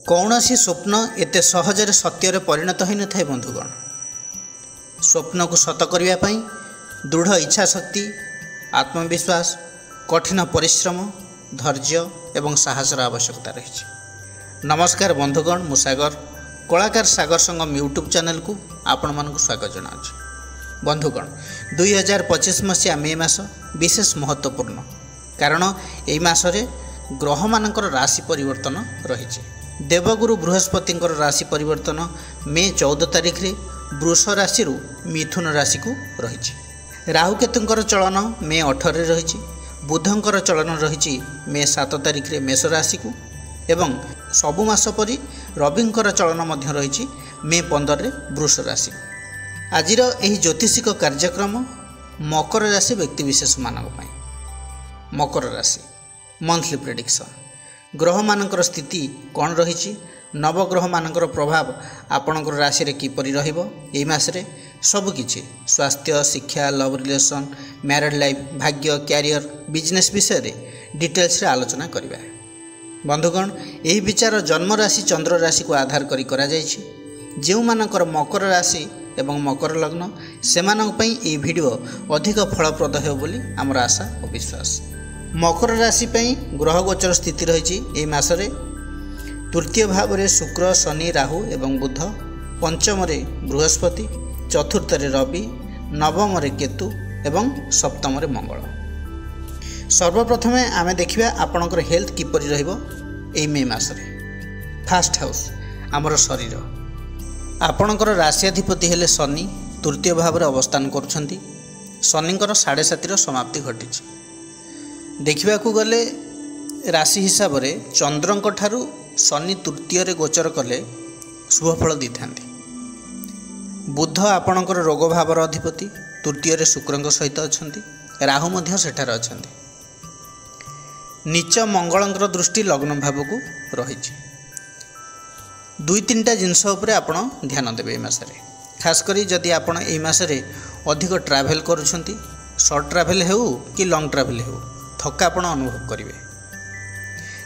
कौनसी स्वप्न एते सहजरे सत्यर परिणत होई न थाए बंधुगण। स्वप्न को सत करने दृढ़ इच्छा शक्ति, आत्मविश्वास, कठिन परिश्रम, धैर्य एवं साहसर आवश्यकता रही। नमस्कार बंधुगण, मु सागर कलाकार सागर संगम यूट्यूब चैनल को आपण मानक स्वागत जनाऊँ। बंधुगण 2025 मसीहा मे मास विशेष महत्वपूर्ण, कारण यही मासरे ग्रह मानकर राशि परिवर्तन रही। देवगुरु बृहस्पति राशि परिवर्तन मे 14 तारिख रे वृष राशि मिथुन राशि को रही। राहुकेतुंकर चलन मे 18 रही। बुधंकर चलन रही मे 7 तारिख रे मेष राशि को, एवं सबु मास परी रविंकर चलन मध्य रही मे 15 रे वृष राशि। आजिर एही ज्योतिषिक कार्यक्रम मकर राशि व्यक्तिविशेष मानक पई। मकर राशि मंथली प्रेडिक्शन, ग्रह मानकर स्थिति कौन रही, नवग्रह मानकर प्रभाव आपणकर राशि रे किपरि रहिबो एई मासरे सबकिछि स्वास्थ्य, शिक्षा, लव रिलेशन, मैरिड लाइफ, भाग्य, कैरियर, बिजनेस विषय रे डिटेल्स रे आलोचना करिबा। बंधुगण एही विचार जन्म राशि चंद्र राशि को आधार करी करा जायछि। जेउ मानकर मकर राशि एवं मकर लग्न सेमानक पई एई वीडियो अधिक फलप्रद हेबो बोली हमर आशा और विश्वास। मकर राशि पई ग्रह गोचर स्थिति रही एई मासरे तृतीय भाव रे शुक्र, शनि, राहु एवं बुध, पंचम रे बृहस्पति, चतुर्थ रे रवि, नवम रे केतु एवं सप्तम रे मंगल। सर्वप्रथम आमे देखिबा आपणकर हेल्थ किपरि रहइबो एई मे मासरे। फास्ट हाउस हमर शरीर, आपणकर राशियाधिपति हेले शनि, तृतीय भाव रे अवस्थान करुछंती। शनिकर 7.5 समाप्ति घटिछि। देखा गले राशि हिसाब से चंद्रंक ठारू शनि तृतीय रे गोचर कले शुभफल दी था। बुध आपणकर रोग भावर अधिपति, तृतीय रे शुक्रंक सहित अच्छा, राहु मध्य सेठार अच्छा। नीच मंगलंकर दृष्टि लग्न भाव को रही। 2-3टा जिनस उपरे आपण ध्यान देवे ए मासरे। खासकरी जदि आपण ए मासरे अधिक ट्रावेल करुछंती, शॉर्ट ट्रावेल हेउ कि लॉन्ग ट्रावेल हेउ, थकापण अनुभव करेंगे।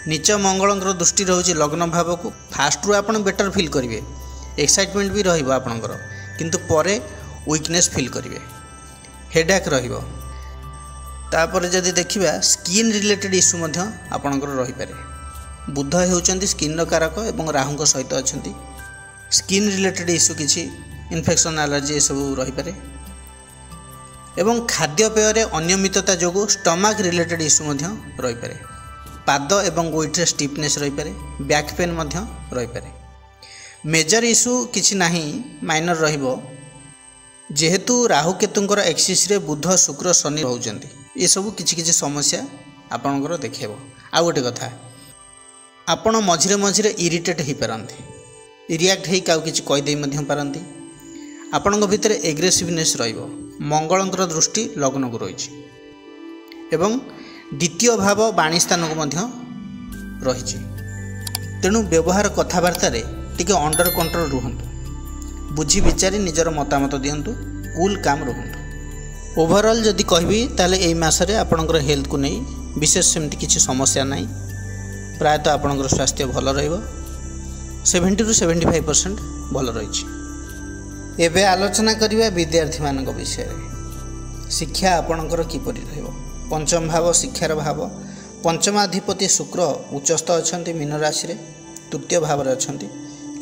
नीच मंगलंकर दृष्टि रही लग्न भाव को, फास्ट रू आप बेटर फिल करेंगे, एक्साइटमेंट भी रही आपणकर, किंतु परे वीकनेस फिल करेंगे, हेडेक रहिबो। तापर जदि देखिबा स्किन रिलेटेड इश्यू मध्य आपणकर रही पारे। बुध होउचंती स्किन कारक एवं राहुंक सहित अछंती। स्किन रिलेटेड इश्यू किछि इन्फेक्शन, एलर्जी सब रही पारे। एवं खाद्यपेय रे अनियमितता जोगु स्टमक रिलेटेड इश्यू मध्य रही पारे। पाद एवं गोइठरे स्टिफनेस रही पारे। बैक पेन मध्य रही पारे। मेजर इश्यू किछि नाही, माइनर रहिबो। जेहेतु राहु केतुंकर एक्सिस रे बुध, शुक्र, शनि रहउचंती, ये सब किछि किछि समस्या आपनकर देखेबो। आ गोटे कथा, आपण मझिरे मझिरे इरिटेट हो पारती, रिएक्ट हो काउ किछि कहि देई मध्य पारती। आपणक भितर एग्रेसिवनेस रहिबो। मंगलंकर दृष्टि लग्न को रही एवं द्वितीय भाव वाणी स्थान को मध्य रही। तेणु व्यवहार कथबार्ता टिके अंडर कंट्रोल रुहंतु, बुझी विचारी निजर मतामत दियंतु, कूल काम रुहंतु। ओवरऑल जदि कहबी ताले एई मासरे आपणकर हेल्थ को नहीं विशेष सेमती किछि समस्या नहीं। प्रायतः आपणकर स्वास्थ्य भल रहिबो, 70 to 75% भल रही। एबे आलोचना करिबा विद्यार्थी मानक विषय रे। शिक्षा आपणकर किपरि रहइबो। पंचम भाव शिक्षार भाव, पंचमाधिपति शुक्र उच्चस्थ अछंती मीन राशि रे, तृतीय भाव रे अछंती,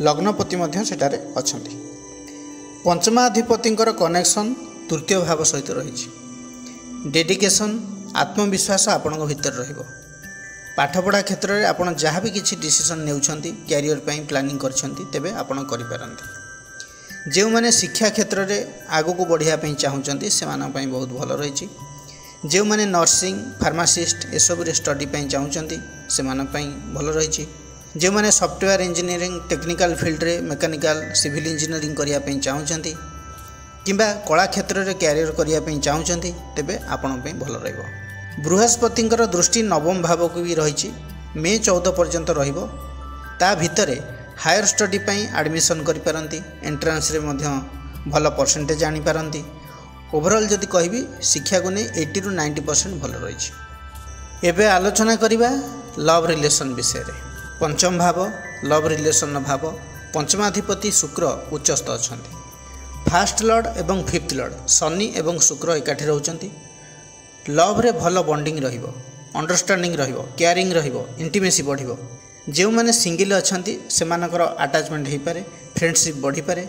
लग्नपति मध्य सेटारे अछंती। पंचमाधिपतिंकर कनेक्शन तृतीय भाव सहित रही। डेडिकेशन, आत्मविश्वास आपणक भितर रहिबो। पाठपढ़ा क्षेत्र में आपन जहाँ भी किसी डिसीजन नेउछंती, कैरियर पई प्लानिंग करछंती, तेबे आपन करि पारंती। जो मैंने शिक्षा क्षेत्र में आगो को बढ़िया चाहूँगी से बहुत भल रही। जो मैंने नर्सिंग, फार्मासिस्ट ए सब स्टडी चाहूँगी से भल रही। जो मैंने सॉफ्टवेयर इंजीनियरिंग, टेक्निकल फील्ड रे मेकानिकल, सिविल इंजीनियरिंग करने चाहूँगी किंबा कला क्षेत्र में कैरियर करने चाहूँगी, तेबे आपण भल रहिबो। बृहस्पतिंकर दृष्टि नवम भाव को भी रही, मे 14 पर्यंत रहिबो। ता भितरे हायर स्टडी पई एडमिशन करि पारंती, एंट्रांस रे मध्य भल परसेंटेज आनी पारंती। ओवरऑल जदि कहबी शिक्षा को नहीं 80 to 90% भल रही। एबे आलोचना करिबा लव रिलेशन विषय रे। पंचम भाव लव रिलेशन भाव पंचमाधिपति शुक्र उच्चस्थ अच्छा फास्ट लॉर्ड एवं फिफ्थ लॉर्ड शनि एवं शुक्र एकाठी रहउचंती लव रे भल बॉन्डिंग रहिबो अंडरस्टैंडिंग रहिबो केयरिंग रहिबो इंटीमेसी बढ़िबो जो माने सिंगल अछंती सेमानकर अटैचमेंट हो पारे फ्रेंडशिप बढ़ी पारे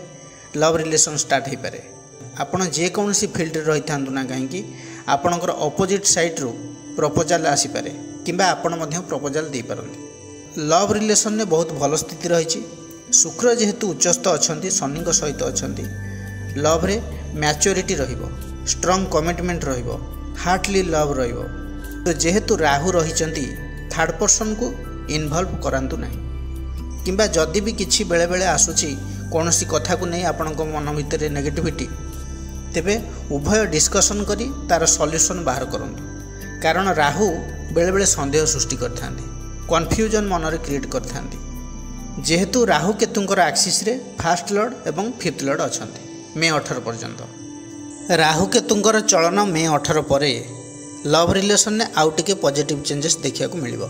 लव रिलेशन स्टार्ट हो पारे आपण जे कौनसी फील्ड रे रही थांतु ना कहीं आपणकर अपोजिट साइड रो प्रपोजल आसी पारे किंबा आपण मध्य प्रपोजल दे पारंती लव रिलेशन ने बहुत भल स्थिति रही शुक्र जेहेतु उच्चस्थ अछंती शनि सहित अछंती लव रे मैच्योरिटी रहिबो स्ट्रांग कमिटमेंट रहिबो हार्टली लव रहिबो तो जेहेतु राहु रहिचंती थर्ड पर्सन को इन्वॉल्व करांतु नहीं किंबा जदि भी किछि बेले बेले आसुची कोनोसी कथा को नहीं आपनको मन भितर नेगेटिविटी तेबे उभय डिस्कशन करी तार सॉल्यूशन बाहर करंतु कारण राहु बेले बेले संदेह सृष्टि करथांती कन्फ्यूजन मन रे क्रिएट करथांती जेहेतु राहु केतुंकर एक्सिस रे फास्ट लॉर्ड एवं फिफ्थ लॉर्ड अछंती मे 18 पर्यंत राहु केतुंकर चलन मे 18 परे लव रिलेशन ने आउ टिके पॉजिटिव चेंजेस देखिया को मिलिबो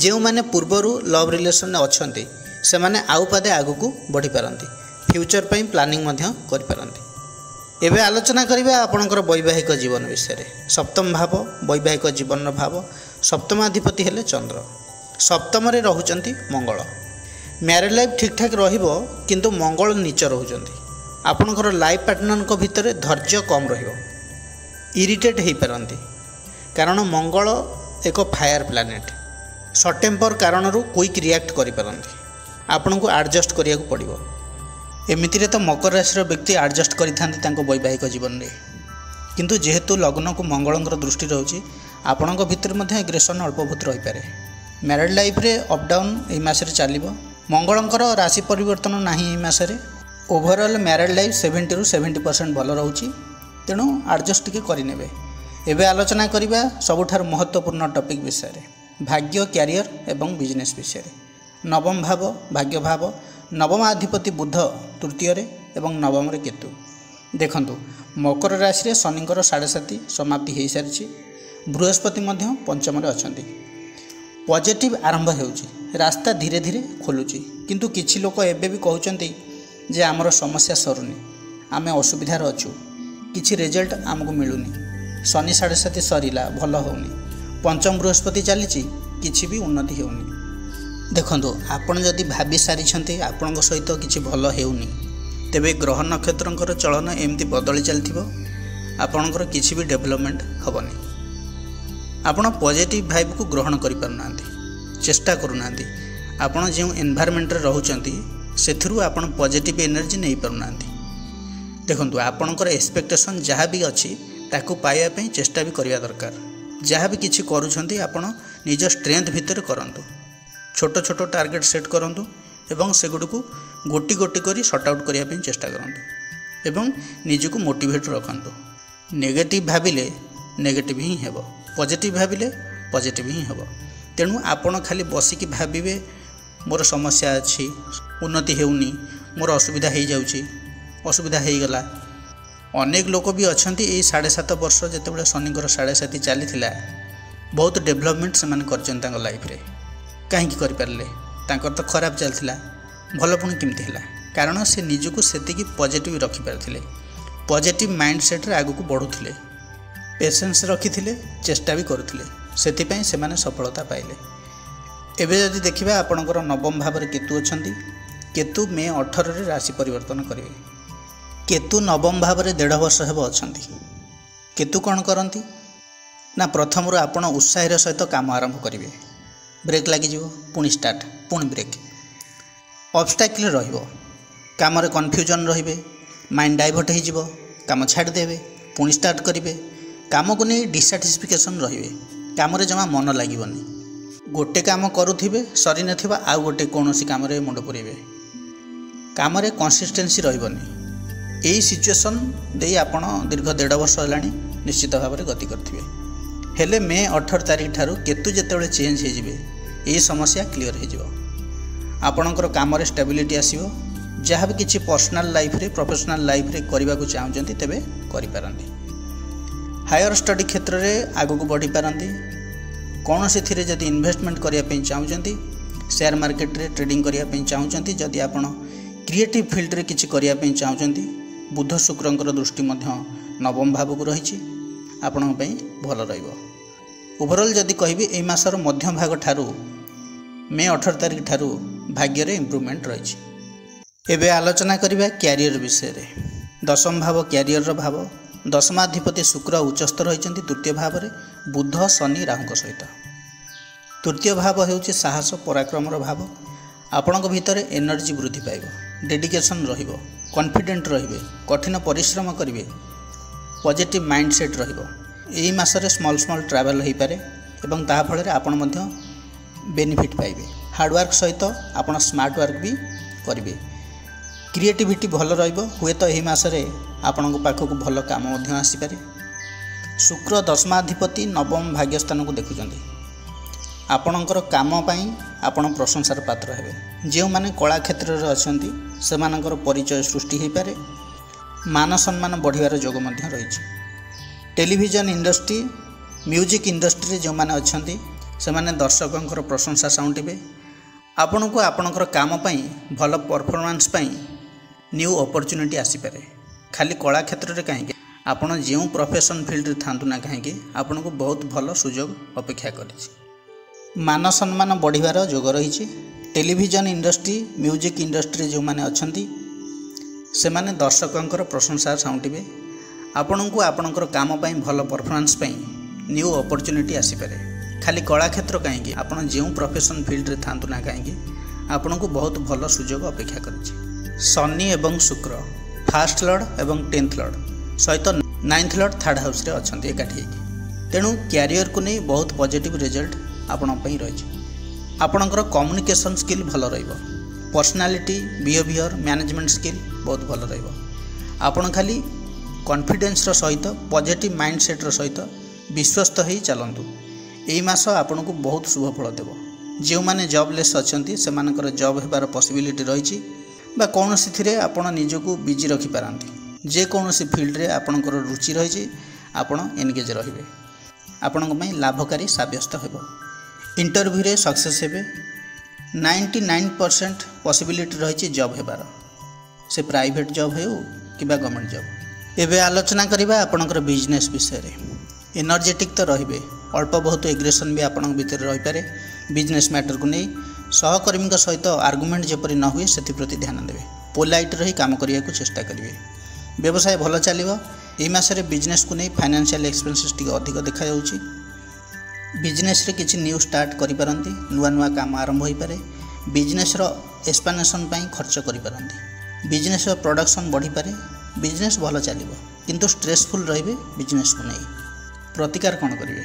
जो माने पूर्वरु लव रिलेशन ने अछंती से माने आउ पादे आगु को बढ़ी पारंती फ्यूचर पई प्लानिंग मध्य करि पारंती एबे आलोचना करिबा आपनकर वैवाहिक जीवन विषय रे सप्तम भाव वैवाहिक जीवन भाव सप्तमाधिपति हेले चंद्र सप्तम रे रहुचंती मंगल मैरिड लाइफ ठीक ठाक रहिबो किंतु मंगल नीच रहुचंती आपनकर लाइफ पार्टनर को भितर धैर्य कम रहिबो इरिटेट हो पारंती कारण मंगल एक फायर प्लैनेट सर्ट टेम्पर कारण क्विक रिएक्ट करि पारंती आपन को एडजस्ट करिया को पड़िबो एमितिरे तो मकर राशि व्यक्ति एडजस्ट करिथांती तांको वैवाहिक जीवन रे किंतु जेहेतु लग्न को मंगलंकर दृष्टि रहउची आपनक भितर मध्ये एग्रेशन अल्प बहुत रहि पारे मैरिड लाइफ रे अप डाउन ए मास रे चलिबो मंगलंकर राशि परिवर्तन नाही ए मास रे ओवरऑल मैरिड लाइफ 70 रु 70% भल रहउची तेणु एडजस्ट टिके करिनेबे एबे आलोचना करिबा सबुठार महत्वपूर्ण टॉपिक विषय रे भाग्य कैरियर एवं बिजनेस विषय रे नवम भाव भाग्य भाव नवमाधिपति बुध तृतीय रे एवं नवम रे केतु देखंतु मकर राशि रे शनिकर 7.5 समाप्ति हो सारी बृहस्पति मध्य पंचम रे अछंती पॉजिटिव आरंभ हेउची रास्ता धीरे धीरे खोलुची किंतु किछि लोक एबे भी कहउचंती जे आमर समस्या सरुनी आमे असुविधार अछु किछि रिजल्ट आमको मिलुनी शनि 7.5 सरीला भल होउनी पंचम बृहस्पति चली किछि भी उन्नति हेउनी देखंतु आपण जदि भाबी सारी आपण सहित किछि भल हेउनी तेबे ग्रह नक्षत्रंकर चलन एमती बदली चलथिबो आपणकर किछि भी डेवलपमेंट हबनी आपण पॉजिटिव वाइब को ग्रहण करि पारनांती चेष्टा करूनांती आपण जे एनवायरनमेंट रे रहउचंती सेथिरु आपण पॉजिटिव एनर्जी नै पारनांती देखंतु आपणकर एक्सपेक्टेशन जहाँ भी अच्छी ताकू पाइबा पई चेष्टा भी करिया दरकार जहाँ भी किछि करूछंती आपण निज स्ट्रेंथ भितर करंतु छोट छोट टार्गेट सेट करंतु एवं सेगुडी को गोटी गोटी करी सॉर्ट आउट करिया पई चेष्टा करंतु एवं निज को मोटिवेट रखंतु नेगेटिव भाबिले नेगेटिव ही हेबो पॉजिटिव भाबिले पॉजिटिव ही हेबो तेणु आपण खाली बसिकी भाबिबे मोर समस्या अच्छी उन्नति हेउनी मोर असुविधा हो जाउची असुविधा हो गला अनेक लोक भी अच्छी ये 7.5 वर्ष जिते शनिकर 7.5 चली बहुत डेभलपमेंट से कर लाइफ रे कहीं करें तो खराब चलता भल पुणी केमती है कारण से निजक से पॉजिटिव रखिपारे पॉजिटिव माइंडसेट आग को बढ़ुले पेशेंस रखी चेष्टा भी करुले से सफलता पाइले एवं जदि देखा आपणकर नवम भाव में केतु अच्छा केतु मे 18 रे राशि परिवर्तन करेंगे केतु नवम भाव में 1.5 वर्ष हेब अच्छा केतु कौन करती ना प्रथम आपण उत्साह सहित काम आरंभ करेंगे ब्रेक लगी पुणी स्टार्ट पुणी ब्रेक ऑब्स्टैकल काम कन्फ्यूजन रे माइंड डाइवर्ट हो काम छाड़देवे पुणी स्टार्ट करेंगे काम को नहीं डिसैटिस्फिकेशन रे काम जमा मन लगे गोटे काम करुवे सरी नथिबा आउ गोटे कौन कम मुंड पुरेबे काम कंसिस्टेंसी रहिबनी यही सिचुएसन दे आपण दीर्घ 1.5 वर्ष होलानी निश्चित भाव में गति करथिबे हेले मे 18 तारिख ठारू केतु जेतेबेले चेंज हो जिवे यही समस्या क्लियर हो जिवो आपणकर काम स्टेबिलिटी आसीबो जहाँ भी किसी पर्सनल लाइफ रे प्रोफेशनल लाइफ रे करबा को चाहउचंती तेबे करि पारंती हायर स्टडी क्षेत्र रे आगु को बढ़ी पारंती कौन से जदि इन्वेस्टमेंट करने चाहते शेयर मार्केट रे ट्रेडिंग करने चाहूँगी जदि आप क्रिएटिव फील्ड रे किसी करने चाहूँगी बुध शुक्रंकर दृष्टि नवम भाव को रही आपण भल रहिबो। ओवरऑल जदि कहबी एई मासर मध्य भाग ठारू मे 18 तारिख ठारू भाग्य रे इंप्रूवमेंट रही। एबे आलोचना करिबा कैरियर विषय रे। दशम भाव कैरियर रो भाव, दशमाधिपति शुक्र उच्चस्थ रही तृतीय भाव रे बुध शनि राहु सहित। तृतीय भाव हेउछि साहस पराक्रम भाव। आपणक भितर एनर्जी वृद्धि पाइब, डेडिकेशन रहिबो, कॉन्फिडेंट रहिबे, कठिन परिश्रम करिवे, पॉजिटिव माइंडसेट रहिबो। एई मासरे स्मॉल स्मॉल ट्रैवल हो पारे एवं ता फल आपण मध्य बेनिफिट पाइबे। हार्डवर्क सहित आपण स्मार्ट वर्क भी करिवे। क्रिएटिविटी भल रहिबो। हुए तो एही मासरे आपण पाखक भल काम मध्य आसी पारे। शुक्र दशमाधिपति नवम भाग्यस्थान को देखुचंदी। आपणकर काम पई आपण प्रशंसार पात्र हेबे। जे माने कला क्षेत्र रे अछंती सेमानकर परिचय सृष्टि हो पारे। मान सम्मान बढ़िवार जोग मध्य रही। टेलीविजन इंडस्ट्री, म्यूजिक इंडस्ट्री जो माने अछंती से माने दर्शकों प्रशंसा साउंटिबे। आपण को आपणकर काम पई भल परफॉर्मेंस पई न्यू अपॉर्चुनिटी आसी पारे। खाली कला क्षेत्र रे काहे आपण जेउ प्रोफेशन फील्ड रे थांतु ना काहे आपण को बहुत भल सुजोग अपेक्षा करिछि। मान सम्मान बढ़िवार जोग रही। टेलीविजन इंडस्ट्री, म्यूजिक इंडस्ट्री जो माने अछंती से माने दर्शकों प्रशंसा साउंटिबे। आपण को आपणकर काम पई भल परफॉर्मेंस पई न्यू अपॉर्चुनिटी आसी पारे। खाली कला क्षेत्र काहे आपण जेउ प्रोफेशन फील्ड रे थांतु ना काहे आपण को बहुत भल सुजोग अपेक्षा करिछि। शनि एवं शुक्र फर्स्ट लॉर्ड एवं 10th लॉर्ड सहित 9th लॉर्ड थर्ड हाउस रे अछंती एकाठी। तेणु कैरियर को नहीं बहुत पॉजिटिव रिजल्ट आपण पई रही। आपणकर कम्युनिकेशन स्किल भल रहिबो। पर्सनालिटी, बिहेवियर, मैनेजमेंट स्किल बहुत भल रहिबो। आपण खाली कॉन्फिडेंस सहित पॉजिटिव माइंडसेट सहित विश्वस्त हो चलतु। यही मास आपन को बहुत शुभ फल देव। जो माने जॉबलेस अच्छी से जॉब होबार पॉसिबिलिटी रही बा कौन सी आपन निजको बिजी रखी पारती। जेकोसी फील्ड रे आपणकर रुचि रही आपण एनगेज रहिबे। आपण लाभकारी साब्यस्त हेबो। इंटरव्यू रे सक्सेस हेबे। 99% पॉसिबिलिटी रही जॉब होबार, से प्राइवेट जॉब हो कि गवर्नमेंट जॉब। एबे आलोचना करिबा आपणकर बिजनेस विषय रे। एनर्जेटिक तो रहिबे, अल्प बहुत एग्रेशन भी आपण भीतर रही पारे। बिजनेस मैटर को नहीं सहकर्मी सहित आर्गुमेंट जेपरी न हुए से प्रति ध्यान देवे। पोलाइट रही काम करने को चेष्टा करेंगे। व्यवसाय भल चलो। यही मासरे बिजनेस को नहीं फाइनेंशियल एक्सपेंसेस टी अधिक देखा जाउछि। बिजनेस रे किछि न्यू स्टार्ट करि पारंती, नुआ नुआ काम आरंभ हो पारे। बिजनेस रो एक्सपांशन पई खर्च करि पारंती। बिजनेस रो प्रोडक्शन बढ़ी पारे। बिजनेस भल चलिबो किंतु स्ट्रेसफुल रहिबे। बिजनेस को नहीं प्रतिकार कौन करेंगे?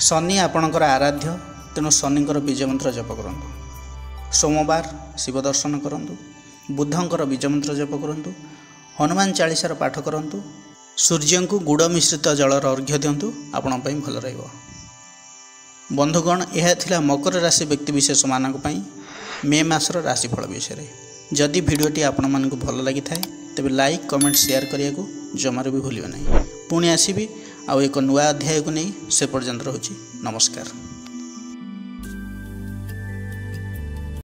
शनि आपणकर आराध्य, तेणु शनिकर बीज मंत्र जप करूँ। सोमवार शिव दर्शन करूँ। बुधंकर बीज मंत्र जप करूँ। हनुमान चालीसार पाठ करूँ। सूर्य को गुड़ मिश्रित जलर अर्घ्य दिंतु, आपण भल रहिबो। बंधुगण, यह थिला मकर राशि व्यक्ति विशेष मानक मे मासर राशिफल विषय। जदि भिडियोटी आपण मानक भल लगी थाए तेबे लाइक, कमेंट, शेयर करिया को जमार भी भूलियो नहीं। पुणी आसीबी आउ एक नुआ अध्याय को नहीं। से पर्यंत रहुछि। नमस्कार।